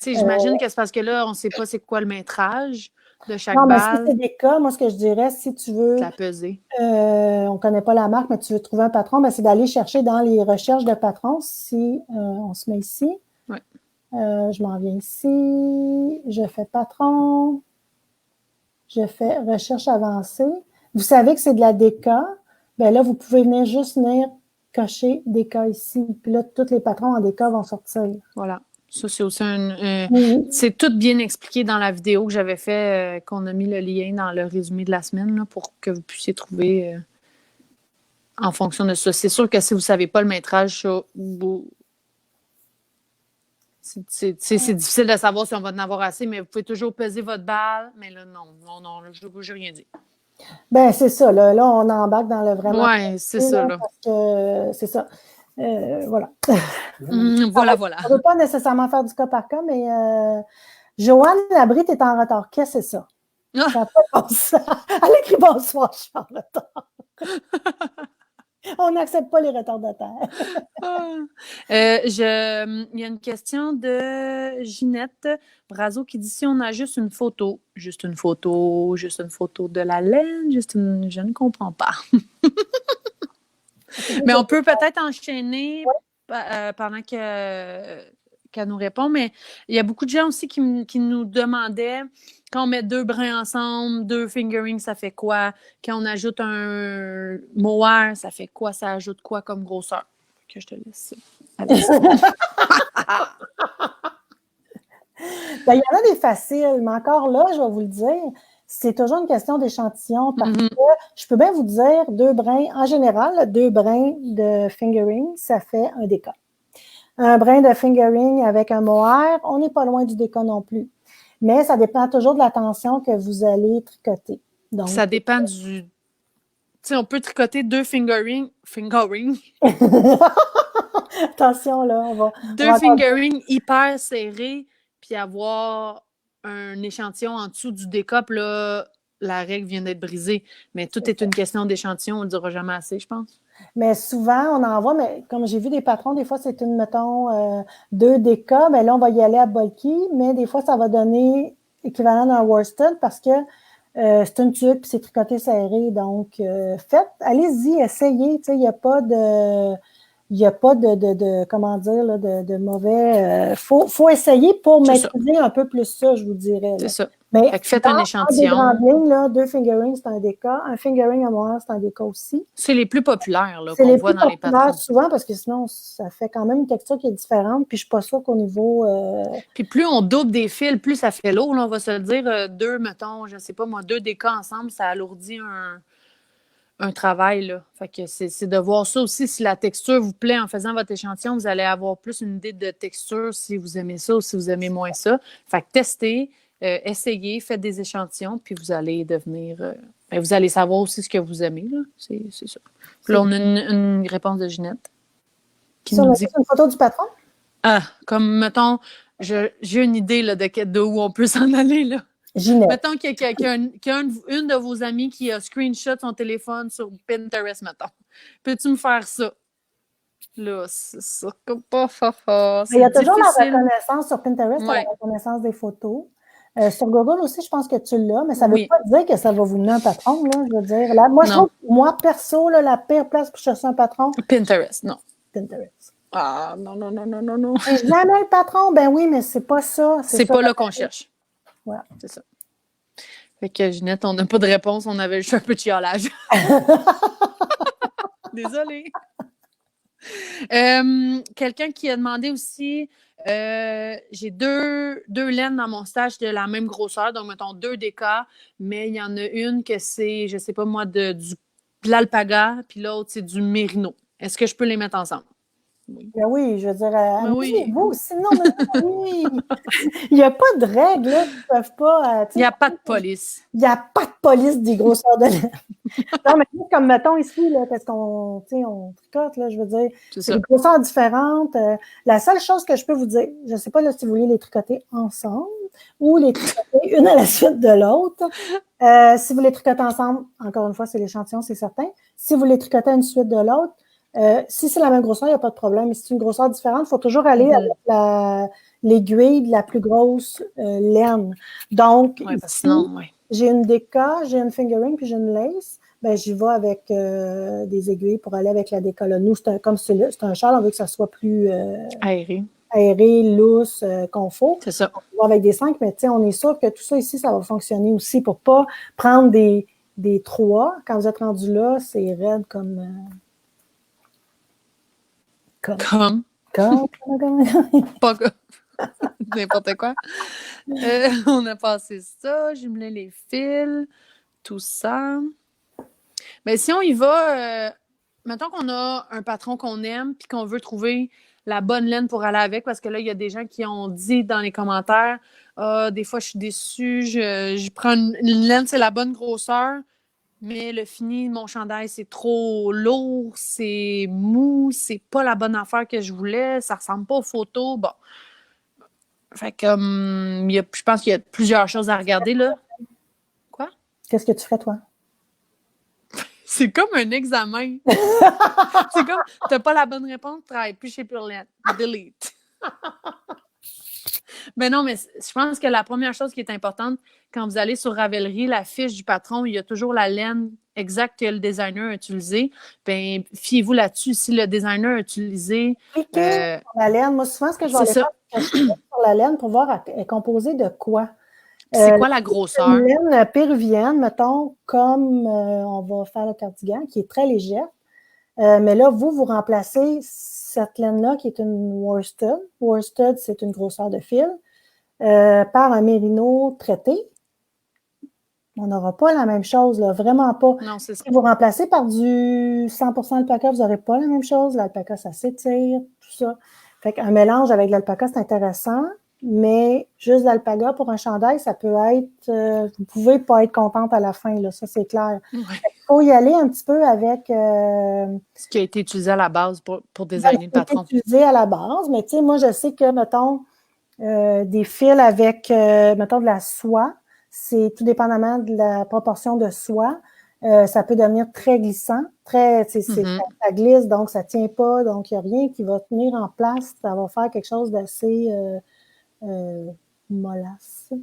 J'imagine que c'est parce que là, on ne sait pas c'est quoi le métrage de chaque non, balle. mais si c'est des cas, moi, ce que je dirais, si tu veux. La pesée. On ne connaît pas la marque, mais tu veux trouver un patron, ben, c'est d'aller chercher dans les recherches de patrons. Si on se met ici. Oui. Je m'en viens ici. Je fais patron. Je fais recherche avancée. Vous savez que c'est de la déca. Ben là, vous pouvez juste venir cocher déca ici. Puis là, tous les patrons en déca vont sortir. Voilà. Ça, c'est aussi c'est tout bien expliqué dans la vidéo que j'avais fait, qu'on a mis le lien dans le résumé de la semaine là, pour que vous puissiez trouver en fonction de ça. C'est sûr que si vous ne savez pas le métrage, c'est difficile de savoir si on va en avoir assez, mais vous pouvez toujours peser votre balle. Mais là, non, je n'ai rien dit. Ben, c'est ça. Là, on embarque dans le vraiment. Oui, c'est ça. Là. Parce que c'est ça. Voilà. Voilà. On ne veut pas nécessairement faire du cas par cas, mais Joanne Labrie, tu es en retard. Qu'est-ce que c'est ça? Ça n'a pas de sens. Elle écrit bonsoir, je suis en retard. On n'accepte pas les retardataires. Il y a une question de Ginette Brazo qui dit si on a juste une photo de la laine, je ne comprends pas. Mais on peut peut-être enchaîner pendant qu'elle nous répond, mais il y a beaucoup de gens aussi qui nous demandaient quand on met 2 brins ensemble, 2 fingerings, ça fait quoi? Quand on ajoute un mohair, ça fait quoi? Ça ajoute quoi comme grosseur? Que je te laisse avec ça. Ben, il y en a des faciles, mais encore là, je vais vous le dire, c'est toujours une question d'échantillon parce que je peux bien vous dire 2 brins, en général, 2 brins de fingering, ça fait un déca. Un brin de fingering avec un mohair, on n'est pas loin du déca non plus. Mais ça dépend toujours de la tension que vous allez tricoter. Donc, ça dépend du... Tu sais, on peut tricoter 2 fingering. Attention, là, on va... 2 fingering hyper serrés, puis avoir un échantillon en dessous du décop, là, la règle vient d'être brisée. Mais tout est une question d'échantillon, on ne le dira jamais assez, je pense. Mais souvent, on en voit, mais comme j'ai vu des patrons, des fois, c'est mettons, 2 déca, mais là, on va y aller à bulky, mais des fois, ça va donner équivalent d'un worsted parce que c'est une tuque puis c'est tricoté serré. Donc, allez-y, essayez. Tu sais, il n'y a pas de comment dire, là, de mauvais. Faut essayer pour maîtriser un peu plus ça, je vous dirais. C'est ça. Mais fait que faites un échantillon. Des grandes lignes, là, 2 fingerings, c'est un déca. Un fingering à mohair, c'est un déca aussi. C'est les plus populaires là, qu'on voit dans les patrons. Souvent, parce que sinon, ça fait quand même une texture qui est différente. Puis je ne suis pas sûre qu'au niveau... Puis plus on double des fils, plus ça fait lourd. Là, on va se le dire, 2, mettons, je ne sais pas moi, 2 décas ensemble, ça alourdit un travail. Là. Fait que c'est de voir ça aussi. Si la texture vous plaît en faisant votre échantillon, vous allez avoir plus une idée de texture si vous aimez ça ou si vous aimez moins ça. Fait que testez. essayez, faites des échantillons, puis vous allez devenir... vous allez savoir aussi ce que vous aimez, là. C'est ça. Puis là, on a une réponse de Ginette qui Ça, nous on a dit... une photo du patron? Ah, comme, mettons, j'ai une idée là, de où on peut s'en aller, là. Ginette. Mettons qu'il y a une de vos amies qui a screenshot son téléphone sur Pinterest, mettons. Peux-tu me faire ça? Là, c'est ça. Il y a toujours la difficile. reconnaissance sur Pinterest, Ouais. la reconnaissance des photos. Sur Google aussi, je pense que tu l'as, mais ça ne veut Oui. pas dire que ça va vous mener un patron, là, je veux dire. Là, moi, je trouve, moi, perso, là, la pire place pour chercher un patron, Pinterest, non. Pinterest. Ah, non. Et jamais le patron, ben oui, mais c'est pas ça. C'est pas là qu'on cherche. Voilà. C'est ça. Fait que, Ginette, on n'a pas de réponse, on avait juste un peu de chiolage. Désolée. Quelqu'un qui a demandé aussi, j'ai deux laines dans mon stage de la même grosseur, donc mettons 2 DK, mais il y en a une que c'est, je sais pas moi, de l'alpaga, puis l'autre c'est du mérino. Est-ce que je peux les mettre ensemble? Ben oui, je veux dire, oui. sinon, oui. Il n'y a pas de règles, là, qui ne peuvent pas. Il n'y a pas de police. Il n'y a pas de police des grosseurs de laine. Non, mais comme mettons ici, là, parce qu'on on tricote, là, je veux dire, c'est des grosseurs différentes. La seule chose que je peux vous dire, je ne sais pas là, si vous voulez les tricoter ensemble ou les tricoter une à la suite de l'autre. Si vous les tricotez ensemble, encore une fois, c'est l'échantillon, c'est certain. Si vous les tricotez une suite de l'autre, si c'est la même grosseur, il n'y a pas de problème. Mais si c'est une grosseur différente, il faut toujours aller avec l'aiguille de la plus grosse laine. Donc, j'ai une DK, j'ai une fingering, puis j'ai une lace. Ben, j'y vais avec des aiguilles pour aller avec la DK. Là. Nous, comme c'est un châle, on veut que ça soit plus aéré, lousse, confort. C'est ça. On va avec des 5, mais on est sûr que tout ça ici, ça va fonctionner aussi pour ne pas prendre des 3. Quand vous êtes rendu là, c'est raide comme... Comme. Pas comme. N'importe quoi. On a passé ça, jumelé les fils, tout ça. Mais si on y va, mettons qu'on a un patron qu'on aime puis qu'on veut trouver la bonne laine pour aller avec, parce que là, il y a des gens qui ont dit dans les commentaires des fois, je suis déçue, je prends une laine, c'est la bonne grosseur, mais le fini de mon chandail, c'est trop lourd, c'est mou, c'est pas la bonne affaire que je voulais, ça ressemble pas aux photos. Bon. Fait que je pense qu'il y a plusieurs choses à regarder, là. Quoi? Qu'est-ce que tu ferais, toi? C'est comme un examen. C'est comme, t'as pas la bonne réponse, tu travailles plus chez Purlette. Delete. Mais non, mais je pense que la première chose qui est importante, quand vous allez sur Ravelry, la fiche du patron, il y a toujours la laine exacte que le designer a utilisée. Bien, fiez-vous là-dessus. Si le designer a utilisé... la laine. Moi, souvent, ce que je vais aller faire, c'est sur la laine pour voir elle est composée de quoi. C'est quoi la grosseur? Une laine péruvienne, mettons, comme on va faire le cardigan, qui est très légère. Mais là, vous remplacez cette laine-là, qui est une worsted. Worsted, c'est une grosseur de fil, par un mérino traité. On n'aura pas la même chose, là, vraiment pas. Non, c'est ça. Si vous remplacez par du 100% alpaca, vous n'aurez pas la même chose. L'alpaca, ça s'étire, tout ça. Fait qu'un mélange avec l'alpaca, c'est intéressant, mais juste l'alpaga pour un chandail, ça peut être... vous pouvez pas être contente à la fin, là, ça, c'est clair. Ouais. Il faut y aller un petit peu avec... ce qui a été utilisé à la base pour designer le patron. Ce qui a été utilisé à la base, mais tu sais, moi, je sais que, mettons, des fils avec, mettons, de la soie, c'est tout dépendamment de la proportion de soie, ça peut devenir très glissant, ça glisse, donc ça ne tient pas, donc il n'y a rien qui va tenir en place, ça va faire quelque chose d'assez mollasson.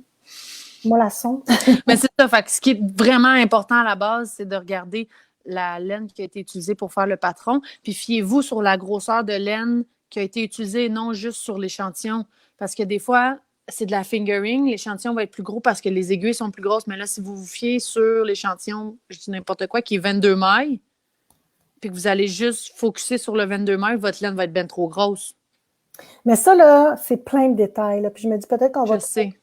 Mais c'est ça, fait que ce qui est vraiment important à la base, c'est de regarder la laine qui a été utilisée pour faire le patron, puis fiez-vous sur la grosseur de laine qui a été utilisée, non juste sur l'échantillon, parce que des fois, c'est de la fingering, l'échantillon va être plus gros parce que les aiguilles sont plus grosses, mais là, si vous vous fiez sur l'échantillon, je dis n'importe quoi, qui est 22 mailles, puis que vous allez juste focusser sur le 22 mailles, votre laine va être bien trop grosse. Mais ça, là, c'est plein de détails, là, puis je me dis peut-être qu'on va... Je sais.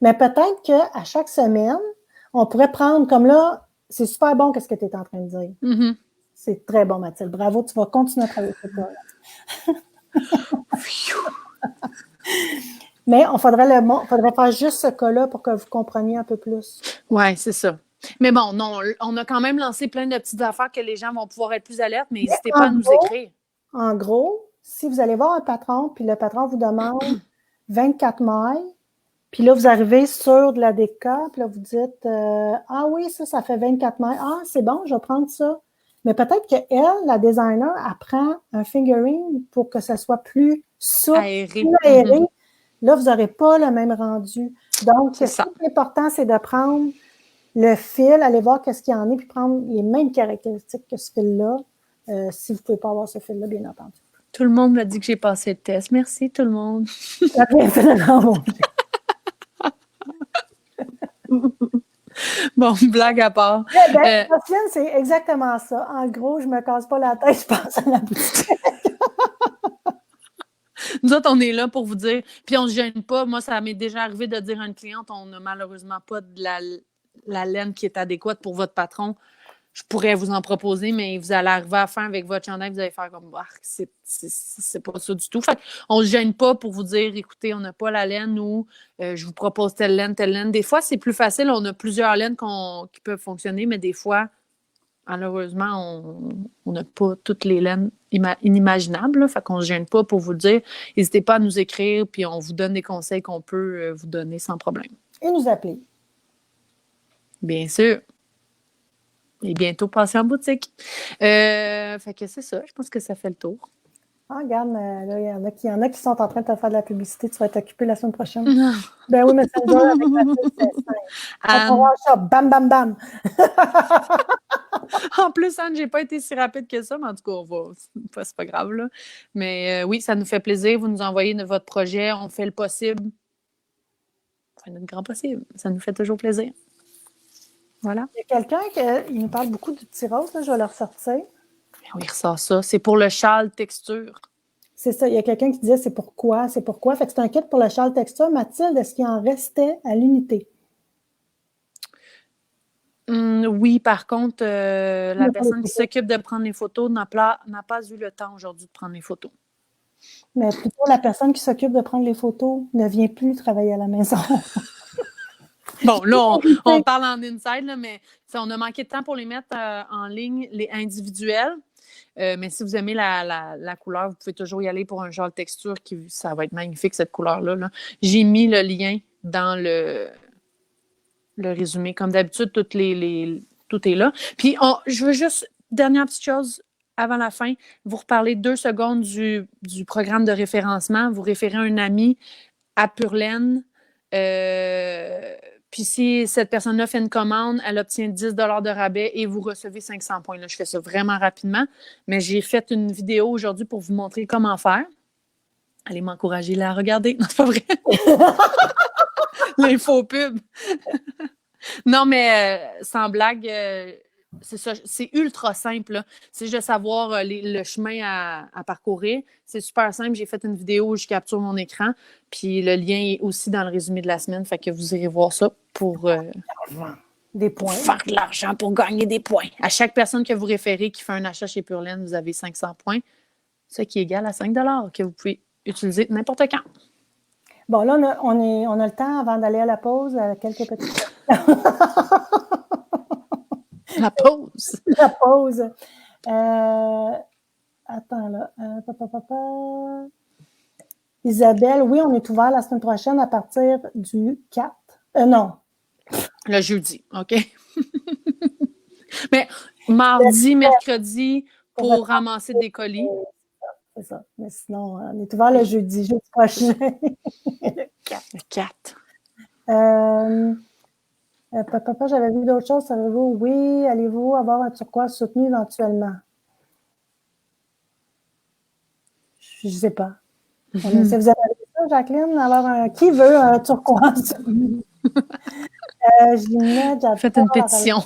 Mais peut-être qu'à chaque semaine, on pourrait prendre, comme là, c'est super bon qu'est-ce que tu es en train de dire. Mm-hmm. C'est très bon, Mathilde. Bravo, tu vas continuer à travailler sur ça. Mais faudrait faire juste ce cas-là pour que vous compreniez un peu plus. Oui, c'est ça. Mais bon, non, on a quand même lancé plein de petites affaires que les gens vont pouvoir être plus alertes, mais n'hésitez pas à nous écrire. En gros, si vous allez voir un patron, puis le patron vous demande 24 mailles, puis là, vous arrivez sur de la déca, puis là, vous dites ah oui, ça fait 24 mailles. Ah, c'est bon, je vais prendre ça. Mais peut-être qu'elle, la designer, elle prend un fingering pour que ça soit plus souple, Aéré. plus aéré. Là, vous n'aurez pas le même rendu. Donc, ce qui est important, c'est de prendre le fil, aller voir qu'est-ce qu'il y en a, puis prendre les mêmes caractéristiques que ce fil-là, si vous ne pouvez pas avoir ce fil-là, bien entendu. Tout le monde m'a dit que j'ai passé le test. Merci, tout le monde. Ça bien fait mon Bon, blague à part. Jocelyne, c'est exactement ça. En gros, je ne me casse pas la tête, je pense à la boutique. Nous autres, on est là pour vous dire, puis on ne se gêne pas. Moi, ça m'est déjà arrivé de dire à une cliente, on n'a malheureusement pas de la laine qui est adéquate pour votre patron. Je pourrais vous en proposer, mais vous allez arriver à la fin avec votre chandail, vous allez faire comme c'est pas ça du tout. Fait on ne se gêne pas pour vous dire, écoutez, on n'a pas la laine ou je vous propose telle laine, telle laine. Des fois, c'est plus facile, on a plusieurs laines qui peuvent fonctionner, mais des fois, malheureusement, on n'a pas toutes les laines inimaginables. Là, fait qu'on ne se gêne pas pour vous le dire. N'hésitez pas à nous écrire, puis on vous donne des conseils qu'on peut vous donner sans problème. Et nous appeler. Bien sûr. Et bientôt passer en boutique. Fait que c'est ça. Je pense que ça fait le tour. Ah, regarde, là, il y en a qui sont en train de te faire de la publicité. Tu vas être occupée la semaine prochaine. Ben oui, Messenger avec Mathilde, c'est simple. On va ça, bam, bam, bam. En plus, Anne, j'ai pas été si rapide que ça, mais en tout cas, on va. C'est pas grave, là. Mais oui, ça nous fait plaisir. Vous nous envoyez votre projet. On fait le possible. On fait notre grand possible. Ça nous fait toujours plaisir. Voilà. Il y a quelqu'un qui nous parle beaucoup du petit rose, là, je vais le ressortir. Oui, il ressort ça. C'est pour le châle texture. C'est ça. Il y a quelqu'un qui disait c'est pourquoi. Fait que c'est un kit pour le châle texture. Mathilde, est-ce qu'il en restait à l'unité? Oui, par contre, la personne qui s'occupe de prendre les photos n'a pas eu le temps aujourd'hui de prendre les photos. Mais plutôt, la personne qui s'occupe de prendre les photos ne vient plus travailler à la maison. Bon, là, on parle en inside, là, mais on a manqué de temps pour les mettre en ligne, les individuels. Mais si vous aimez la couleur, vous pouvez toujours y aller pour un genre de texture ça va être magnifique, cette couleur-là. Là. J'ai mis le lien dans le résumé. Comme d'habitude, tout est là. Puis, je veux juste, dernière petite chose avant la fin, vous reparler 2 secondes du programme de référencement. Vous référez un ami à Purlaine. Puis si cette personne-là fait une commande, elle obtient 10 $ de rabais et vous recevez 500 points. Là, je fais ça vraiment rapidement, mais j'ai fait une vidéo aujourd'hui pour vous montrer comment faire. Allez m'encourager là à regarder. Non, c'est pas vrai. L'infopub. Non, mais sans blague, c'est ça. C'est ultra simple. Là. C'est juste de savoir le chemin à parcourir. C'est super simple. J'ai fait une vidéo où je capture mon écran. Puis le lien est aussi dans le résumé de la semaine. Fait que vous irez voir ça pour des points. Faire de l'argent, pour gagner des points. À chaque personne que vous référez qui fait un achat chez Purlaine, vous avez 500 points. Ce qui est égal à 5 $ que vous pouvez utiliser n'importe quand. Bon, là, on a le temps avant d'aller à la pause, quelques petites questions. La pause. La pause. Attends, là. Isabelle, oui, on est ouvert la semaine prochaine à partir du 4. Non. Le jeudi, OK? Mais mardi, mercredi, pour ramasser des colis. C'est ça. Mais sinon, on est ouvert le jeudi prochain. Le 4. Papa, j'avais vu d'autres choses. Savez-vous, oui, allez-vous avoir un turquoise soutenu éventuellement? Je ne sais pas. Si vous avez vu ça, Jacqueline? Alors, qui veut un turquoise soutenu? Faites une pétition.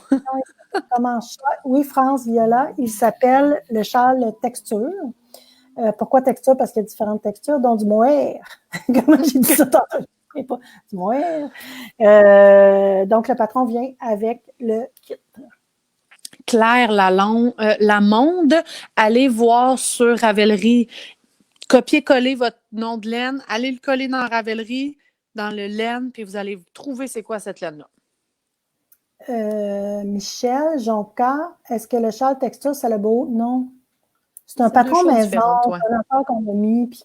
Oui, France Viola. Il s'appelle le châle texture. Pourquoi texture? Parce qu'il y a différentes textures, dont du mohair. Comment j'ai dit ça tantôt? Pas du mohair. Donc, le patron vient avec le kit. Claire Lamonde, allez voir sur Ravelry. Copier-coller votre nom de laine, allez le coller dans la Ravelry, dans le laine, puis vous allez trouver c'est quoi cette laine-là. Michel, Jonca, est-ce que le châle texture, c'est le beau? Non. C'est un C'est deux patron choses maison, différentes, ouais. c'est un affaire qu'on a mis, puis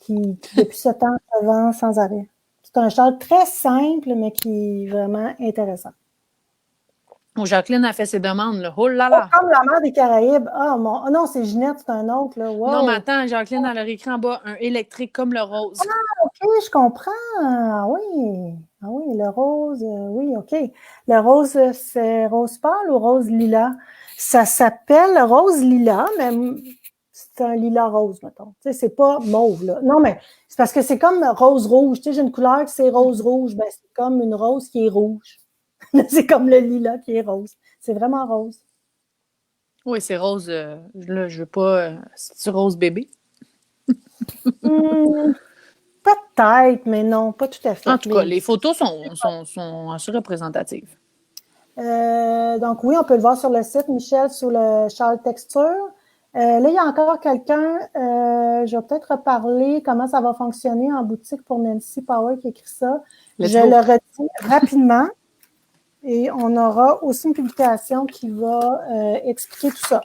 qui, depuis ce temps, se vend sans arrêt. C'est un châle très simple, mais qui est vraiment intéressant. Oh, Jacqueline a fait ses demandes, là. Oh là là! Comme la mer des Caraïbes. Ah, oh, non, c'est Ginette, c'est un autre, là. Wow. Non, mais attends, Jacqueline, elle a écrit en bas un électrique comme le rose. Ah, OK, je comprends. Ah oui. Ah oui, le rose, oui, OK. Le rose, c'est rose pâle ou rose lilas? Ça s'appelle rose lilas, mais c'est un lilas rose, mettons. Tu sais, c'est pas mauve, là. Non, mais c'est parce que c'est comme rose rouge. Tu sais, j'ai une couleur qui c'est rose rouge. Ben, c'est comme une rose qui est rouge. C'est comme le lilas qui est rose. C'est vraiment rose. Oui, c'est rose. Là, je veux pas. C'est rose bébé. Peut-être, mais non, pas tout à fait. En tout cas, Mais, les photos sont assez représentatives. donc oui, on peut le voir sur le site, Michel, sous le châle texture. Là, il y a encore quelqu'un, je vais peut-être reparler comment ça va fonctionner en boutique pour Nancy Power qui écrit ça. Je le redis rapidement et on aura aussi une publication qui va expliquer tout ça.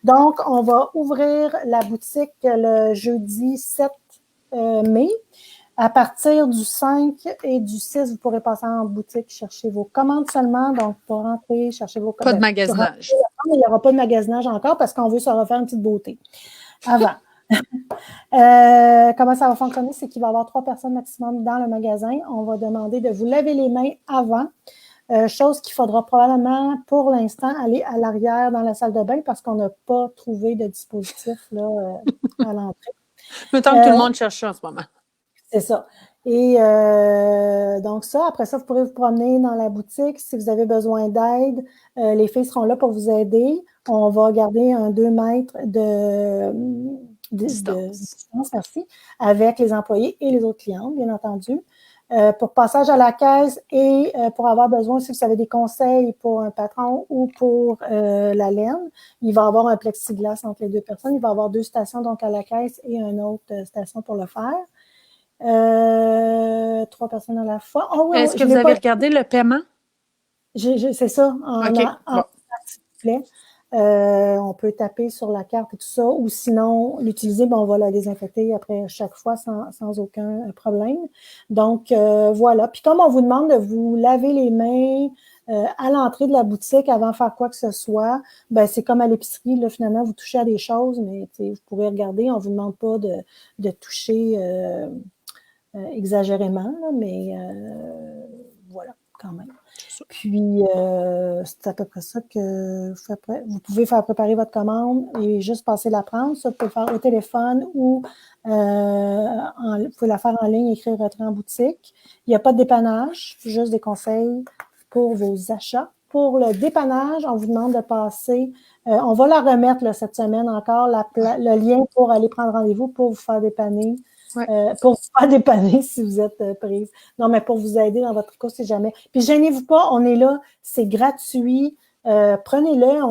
Donc, on va ouvrir la boutique le jeudi 7 mai. À partir du 5 et du 6, vous pourrez passer en boutique, chercher vos commandes seulement. Donc, pour rentrer, chercher vos commandes. Pas de magasinage. Il n'y aura pas de magasinage encore parce qu'on veut se refaire une petite beauté. Avant. Comment ça va fonctionner? C'est qu'il va y avoir 3 personnes maximum dans le magasin. On va demander de vous laver les mains avant. Chose qu'il faudra probablement, pour l'instant, aller à l'arrière dans la salle de bain parce qu'on n'a pas trouvé de dispositif là, à l'entrée. Mettons que tout le monde cherche ça en ce moment. C'est ça. Et donc ça, après ça, vous pourrez vous promener dans la boutique. Si vous avez besoin d'aide, les filles seront là pour vous aider. On va garder un 2 mètres de distance, merci, avec les employés et les autres clientes, bien entendu. Pour passage à la caisse et pour avoir besoin, si vous avez des conseils pour un patron ou pour la laine, il va y avoir un plexiglas entre les 2 personnes. Il va y avoir 2 stations donc à la caisse et une autre station pour le faire. 3 personnes à la fois. Oh, oui, est-ce que vous avez regardé le paiement? C'est ça. OK. Bon. On peut taper sur la carte et tout ça, ou sinon l'utiliser, on va la désinfecter après chaque fois sans aucun problème. Donc, voilà. Puis comme on vous demande de vous laver les mains à l'entrée de la boutique avant de faire quoi que ce soit, ben c'est comme à l'épicerie, là, finalement, vous touchez à des choses, mais vous pourrez regarder, on ne vous demande pas de toucher exagérément, là, mais voilà, quand même. Puis, c'est à peu près ça que vous pouvez faire préparer votre commande et juste passer la prendre. Ça, vous pouvez le faire au téléphone ou vous pouvez la faire en ligne, écrire retrait en boutique. Il n'y a pas de dépannage, juste des conseils pour vos achats. Pour le dépannage, on vous demande de passer, on va la remettre là, cette semaine encore, le lien pour aller prendre rendez-vous pour vous faire dépanner. Ouais. Pour vous faire dépanner si vous êtes prise. Non, mais pour vous aider dans votre cas, si jamais. Puis gênez-vous pas, on est là, c'est gratuit. Prenez-le.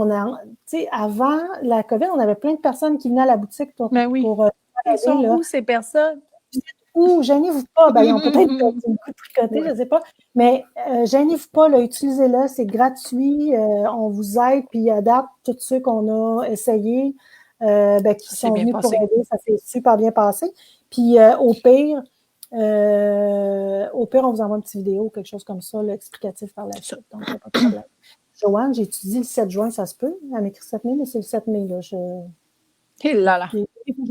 Avant la COVID, on avait plein de personnes qui venaient à la boutique pour ils sont où ces personnes? Ou gênez-vous pas, ils ont peut-être beaucoup tricoté, je ne sais pas. Mais gênez-vous pas, utilisez-le, c'est gratuit. On vous aide, puis à date, tous ceux qu'on a essayé, qui sont venus pour aider, ça s'est super bien passé. Puis au pire, on vous envoie une petite vidéo, quelque chose comme ça, explicatif par la suite. Donc, il n'y a pas de problème. Joanne, j'ai étudié le 7 juin, ça se peut. Elle m'écrit 7 mai, mais c'est le 7 mai. Là. J'ai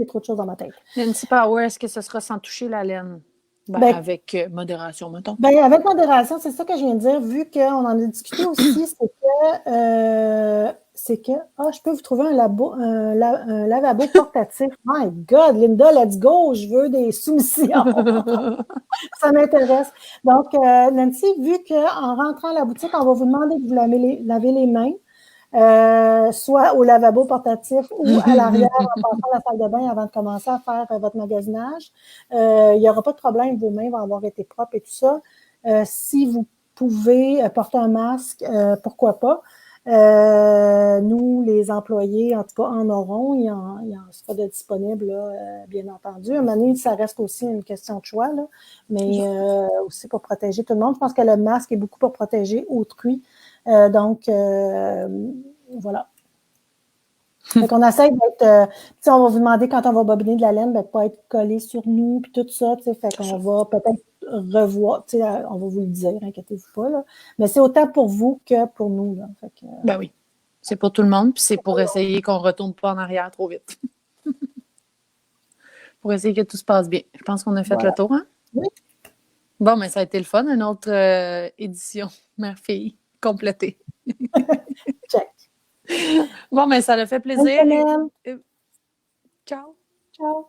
trop de choses dans ma tête. Nancy Power, est-ce que ce sera sans toucher la laine? Avec modération, mettons. Avec modération, c'est ça que je viens de dire, vu qu'on en a discuté aussi, c'est que je peux vous trouver un lavabo portatif. My God, Linda, let's go, je veux des soumissions. Ça m'intéresse. Donc, Nancy, vu qu'en rentrant à la boutique, on va vous demander de vous laver les mains, soit au lavabo portatif ou à l'arrière en passant la salle de bain avant de commencer à faire votre magasinage. Il n'y aura pas de problème, vos mains vont avoir été propres et tout ça. Si vous pouvez porter un masque, pourquoi pas. Nous, les employés, en tout cas, en auront. Il en sera de disponible, là, bien entendu. À un moment donné, ça reste aussi une question de choix, là, mais aussi pour protéger tout le monde. Je pense que le masque est beaucoup pour protéger autrui. Donc, voilà. Donc, on essaie d'être, on va vous demander quand on va bobiner de la laine, de ne pas être collé sur nous, puis tout ça, fait qu'on va peut-être revoir, on va vous le dire, inquiétez-vous pas, là. Mais c'est autant pour vous que pour nous, là. Fait que, Ben oui, c'est pour tout le monde, puis c'est pour essayer qu'on ne retourne pas en arrière trop vite. Pour essayer que tout se passe bien. Je pense qu'on a fait le tour, hein? Oui. Bon, mais ça a été le fun, une autre édition, mère-fille, complétée. Check. Bon, mais ça l'a fait plaisir. Bonne semaine. Ciao. Ciao.